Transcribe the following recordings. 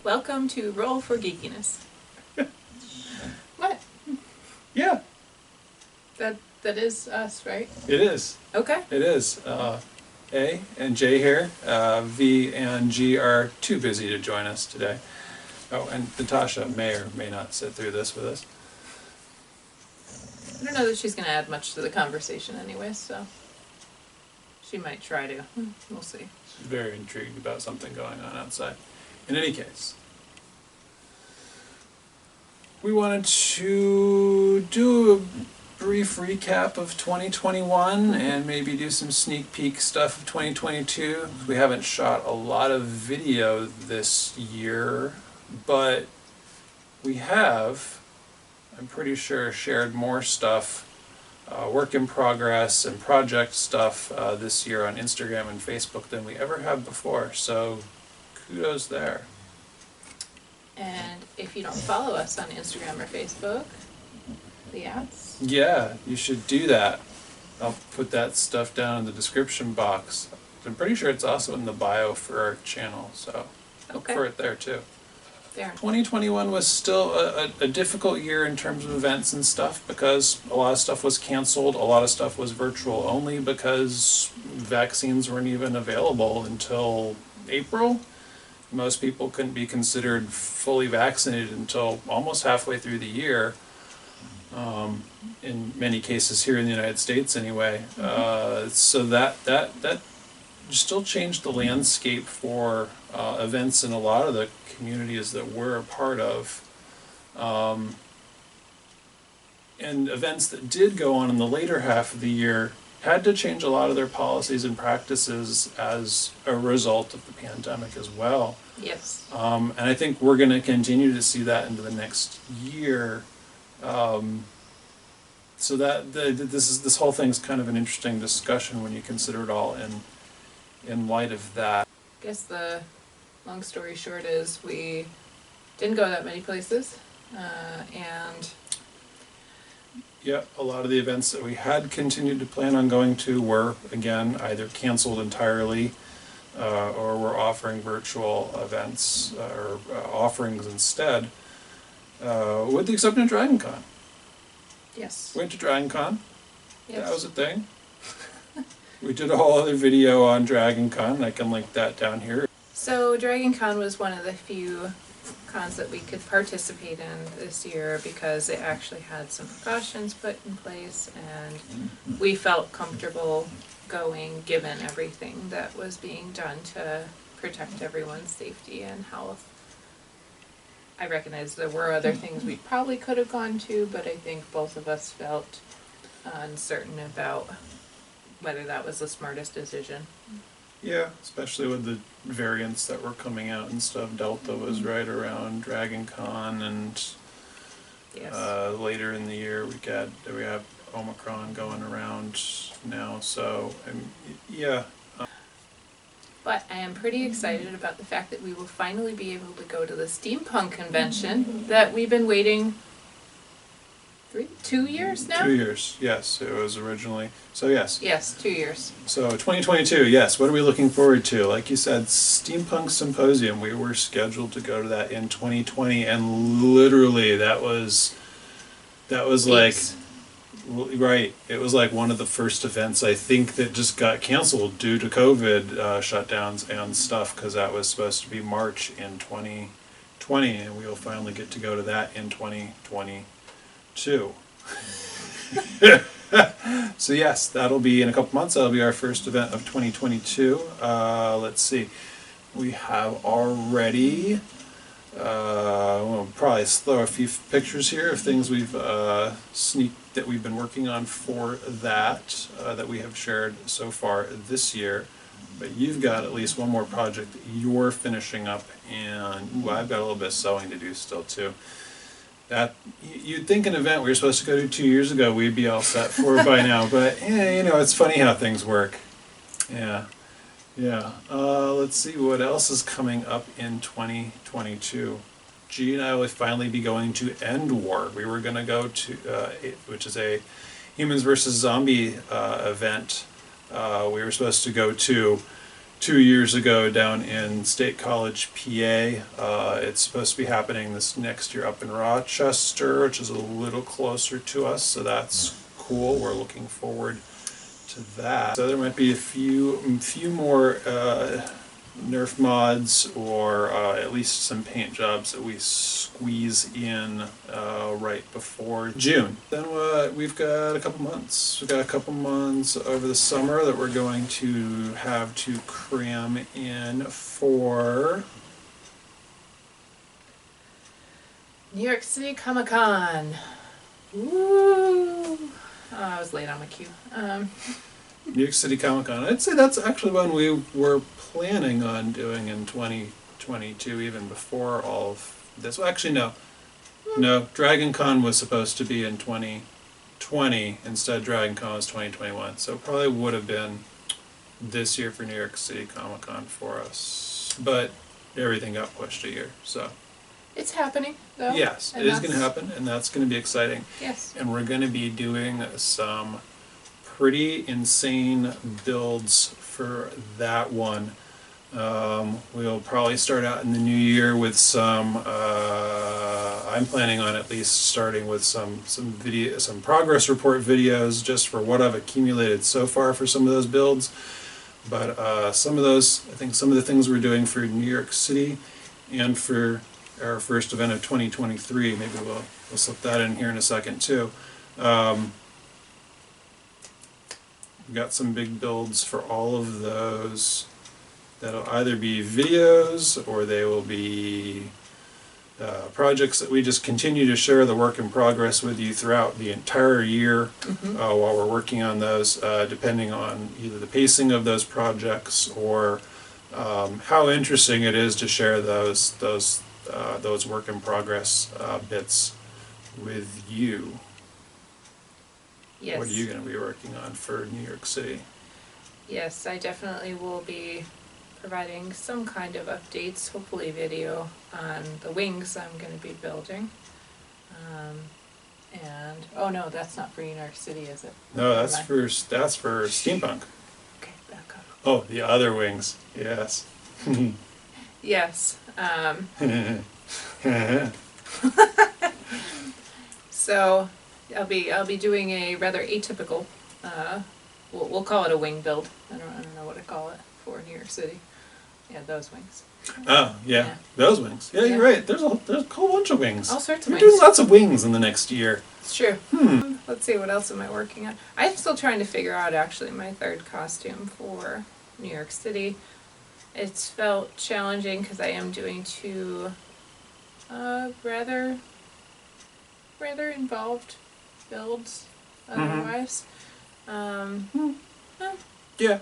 Welcome to Roll for Geekiness. What? Yeah, That is us, right? it is. Okay. It is. A and J here. V and G are too busy to join us today. Oh, and Natasha may or may not sit through this with us. I don't know that she's going to add much to the conversation anyway, so she might try to. We'll see. She's very intrigued about something going on outside. In any case, we wanted to do a brief recap of 2021 and maybe do some sneak peek stuff of 2022. We haven't shot a lot of video this year, but we have, I'm pretty sure, shared more stuff, work in progress and project stuff this year on Instagram and Facebook than we ever have before. So kudos there. And if you don't follow us on Instagram or Facebook, the ads. Yeah, you should do that. I'll put that stuff down in the description box. I'm pretty sure it's also in the bio for our channel, so look Okay. for it there too. There. 2021 was still a difficult year in terms of events and stuff because a lot of stuff was canceled, a lot of stuff was virtual only because vaccines weren't even available until April. Most people couldn't be considered fully vaccinated until almost halfway through the year. In many cases here in the United States anyway. So that still changed the landscape for events in a lot of the communities that we're a part of. And events that did go on in the later half of the year had to change a lot of their policies and practices as a result of the pandemic as well. Yes. And I think we're going to continue to see that into the next year. So that this whole thing's kind of an interesting discussion when you consider it all in light of that. I guess the long story short is we didn't go that many places, and Yeah, a lot of the events that we had continued to plan on going to were, again, either canceled entirely or were offering virtual events or offerings instead, with the exception of Dragon Con. yes. Went to Dragon Con. Yes. That was a thing. We did a whole other video on Dragon Con. I can link that down here. So Dragon Con was one of the few cons that we could participate in this year because it actually had some precautions put in place and we felt comfortable going given everything that was being done to protect everyone's safety and health. I recognize there were other things we probably could have gone to, but I think both of us felt uncertain about whether that was the smartest decision. Yeah, especially with the variants that were coming out and stuff. Delta was right around Dragon Con, and Yes. later in the year we have Omicron going around now. So yeah, But I am pretty excited about the fact that we will finally be able to go to the steampunk convention that we've been waiting 2 years now? 2 years. Yes, it was originally. So yes. Yes, 2 years. So 2022. Yes. What are we looking forward to? Like you said, Steampunk Symposium. We were scheduled to go to that in 2020, and literally that was like. Weeks. Right. It was like one of the first events I think that just got canceled due to COVID shutdowns and stuff because that was supposed to be March in 2020 and we'll finally get to go to that in 2022. So yes, that'll be in a couple months. That'll be our first event of 2022. Let's see. We have already... we'll probably throw a few pictures here of things we've that we've been working on for that we have shared so far this year. But you've got at least one more project that you're finishing up, and I've got a little bit of sewing to do still too. That you'd think an event we were supposed to go to 2 years ago we'd be all set for by now, but yeah, it's funny how things work. Yeah. Let's see what else is coming up in 2022. G and I will finally be going to End War. We were going to go to, which is a humans versus zombie event. We were supposed to go to 2 years ago down in State College, PA. It's supposed to be happening this next year up in Rochester, which is a little closer to us, so that's cool. We're looking forward to that. So there might be a few more Nerf mods, or at least some paint jobs that we squeeze in right before June. Then we've got a couple months. We've got a couple months over the summer that we're going to have to cram in for New York City Comic Con. Woo! Oh, I was late on my cue. New York City Comic Con. I'd say that's actually one we were planning on doing in 2022, even before all of this. Well, actually, no. No, Dragon Con was supposed to be in 2020. Instead, Dragon Con was 2021. So it probably would have been this year for New York City Comic Con for us. But everything got pushed a year, so. It's happening, though. Yes, and it is going to that's- happen, and that's going to be exciting. Yes. And we're going to be doing some pretty insane builds for that one. We'll probably start out in the new year with some. I'm planning on at least starting with some progress report videos just for what I've accumulated so far for some of those builds. But some of those, I think, some of the things we're doing for New York City and for our first event of 2023. Maybe we'll slip that in here in a second too. We've got some big builds for all of those. That'll either be videos or they will be projects that we just continue to share the work in progress with you throughout the entire year while we're working on those, depending on either the pacing of those projects or how interesting it is to share those work in progress bits with you. Yes. What are you going to be working on for New York City? Yes, I definitely will be providing some kind of updates, hopefully video, on the wings I'm going to be building. And oh no, that's not for New York City, is it? No, Never that's mind. for steampunk. Okay, back up. Oh, the other wings. Yes. Yes. So I'll be doing a rather atypical. We'll call it a wing build. I don't know what to call it for New York City. Yeah, those wings. Oh, yeah. Yeah. Those wings. Yeah, Yeah. you're right. There's a whole bunch of wings. All sorts of We're wings. doing lots of wings in the next year. It's true. Let's see, what else am I working on? I'm still trying to figure out actually my third costume for New York City. It's felt challenging because I am doing two rather involved builds otherwise. Yeah.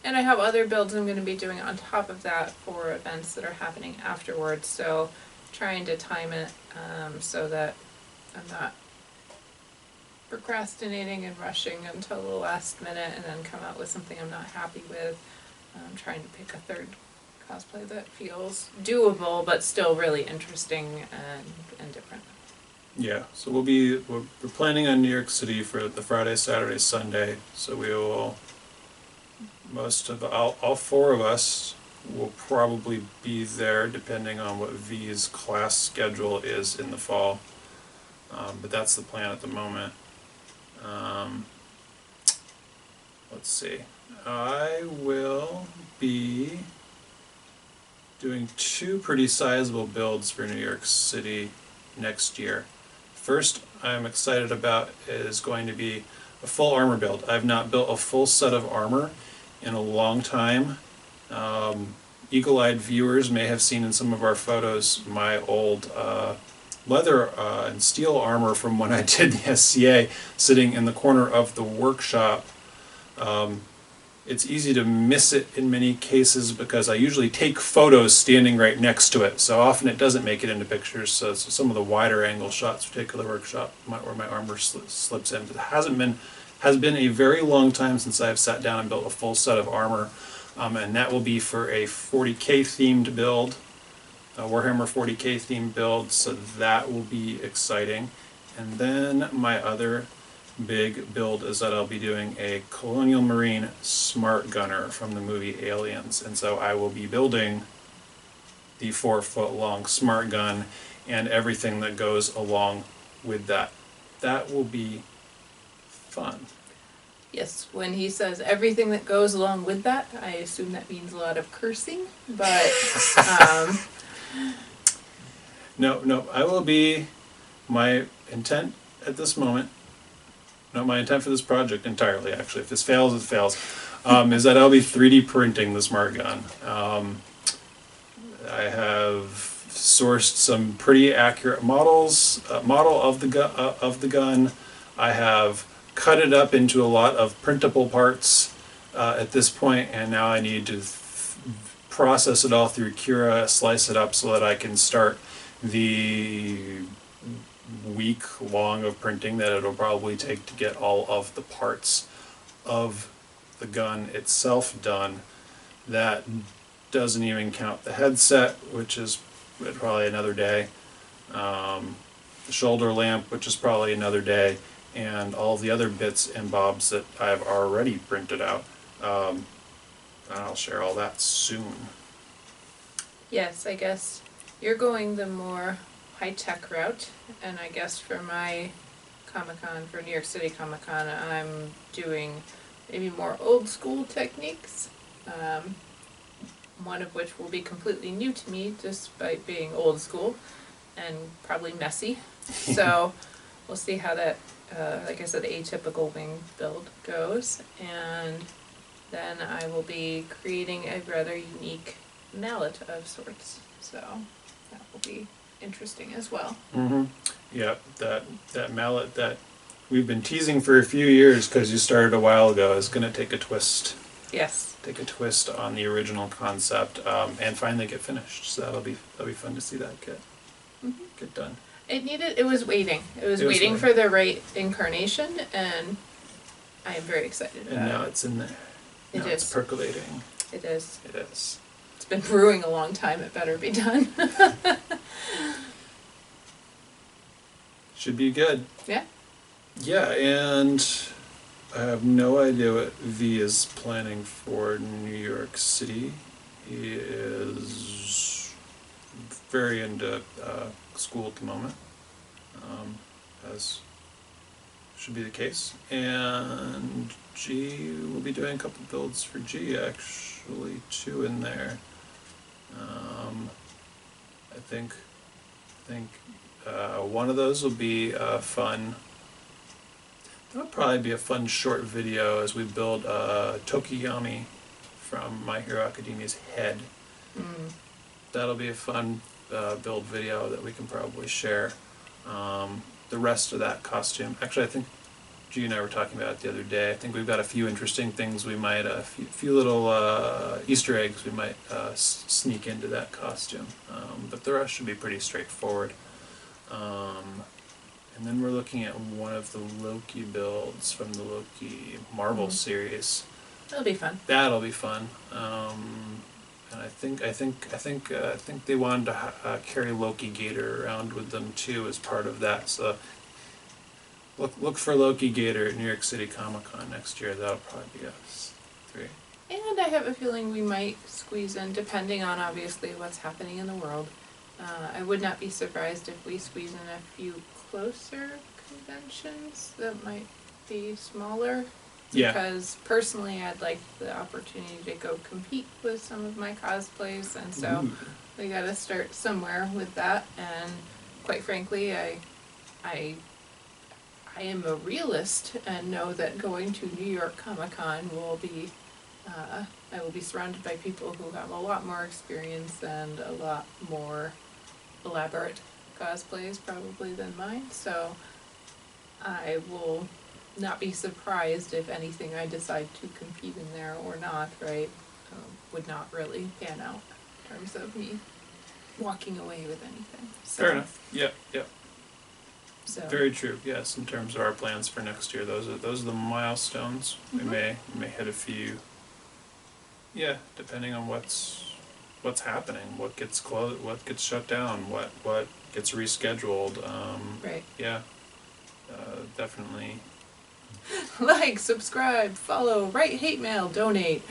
And I have other builds I'm going to be doing on top of that for events that are happening afterwards. So trying to time it so that I'm not procrastinating and rushing until the last minute and then come out with something I'm not happy with. I'm trying to pick a third cosplay that feels doable but still really interesting and different. Yeah. So we're planning on New York City for the Friday, Saturday, Sunday. So we will. All four of us will probably be there, depending on what V's class schedule is in the fall. But that's the plan at the moment. Let's see. I will be doing two pretty sizable builds for New York City next year. First, I'm excited about is going to be a full armor build. I've not built a full set of armor in a long time. Eagle-eyed viewers may have seen in some of our photos my old leather and steel armor from when I did the SCA sitting in the corner of the workshop. It's easy to miss it in many cases because I usually take photos standing right next to it, so often it doesn't make it into pictures. So some of the wider angle shots we take of the workshop where my armor slips in. But it has been a very long time since I've sat down and built a full set of armor, and that will be for a 40K themed build, a Warhammer 40K themed build. So that will be exciting. And then my other big build is that I'll be doing a Colonial Marine smart gunner from the movie Aliens, and so I will be building the 4-foot-long smart gun and everything that goes along with that. That will be fun. Yes, when he says everything that goes along with that, I assume that means a lot of cursing, but No, I will be, my intent at this moment, no, my intent for this project entirely, actually, if this fails, it fails, is that I'll be 3D printing the smart gun. I have sourced some pretty accurate models, model of the gun. I have cut it up into a lot of printable parts at this point, and now I need to process it all through Cura, slice it up so that I can start the week long of printing that it'll probably take to get all of the parts of the gun itself done. That doesn't even count the headset, which is probably another day, the shoulder lamp, which is probably another day, and all the other bits and bobs that I've already printed out. And I'll share all that soon. yes, I guess you're going the more high-tech route, and I guess for my Comic-Con, for New York City Comic-Con, I'm doing maybe more old-school techniques, one of which will be completely new to me just by being old school and probably messy. So we'll see how that, like I said, atypical wing build goes, and then I will be creating a rather unique mallet of sorts. So that will be interesting as well. Mm-hmm. Yeah, that mallet that we've been teasing for a few years because you started a while ago is going to take a twist. Yes. Take a twist on the original concept and finally get finished. So that'll be fun to see that get done. It was waiting. It was waiting for the right incarnation, and I am very excited about and now it. it's in there. It Now is. it's percolating. It is. It is. It's been brewing a long time. It better be done. Should be good. Yeah. Yeah, and I have no idea what V is planning for New York City. He is very into school at the moment, as should be the case. And G will be doing a couple builds for G, actually, 2 in there. I think one of those will be fun. That'll probably be a fun short video as we build Tokiyami from My Hero Academia's head. Mm. That'll be a fun build video that we can probably share. The rest of that costume, actually I think G and I were talking about it the other day. I think we've got a few interesting things we might, a few little Easter eggs we might sneak into that costume. But the rest should be pretty straightforward. And then we're looking at one of the Loki builds from the Loki Marvel series. That'll be fun. That'll be fun. And I think they wanted to carry Loki Gator around with them too as part of that. So look for Loki Gator at New York City Comic-Con next year. That'll probably be us 3. And I have a feeling we might squeeze in, depending on obviously what's happening in the world. I would not be surprised if we squeeze in a few closer conventions that might be smaller. Yeah. Because personally I'd like the opportunity to go compete with some of my cosplays, and so Ooh. we gotta start somewhere with that. And quite frankly, I am a realist and know that going to New York Comic-Con will be I will be surrounded by people who have a lot more experience and a lot more elaborate cosplays probably than mine, so I will not be surprised if anything I decide to compete in there or not, right, would not really pan out in terms of me walking away with anything. So, Fair enough. Yep. So. Very true. Yes, in terms of our plans for next year, those are the milestones. Mhm. We may hit a few. Yeah, depending on what's happening, what gets closed, what gets shut down, what gets rescheduled. Right. Yeah, definitely Like, subscribe, follow, write hate mail, donate.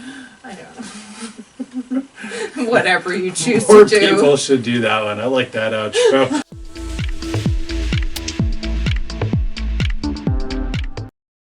I don't know. Whatever you choose More to do. people should do that one. I like that outro.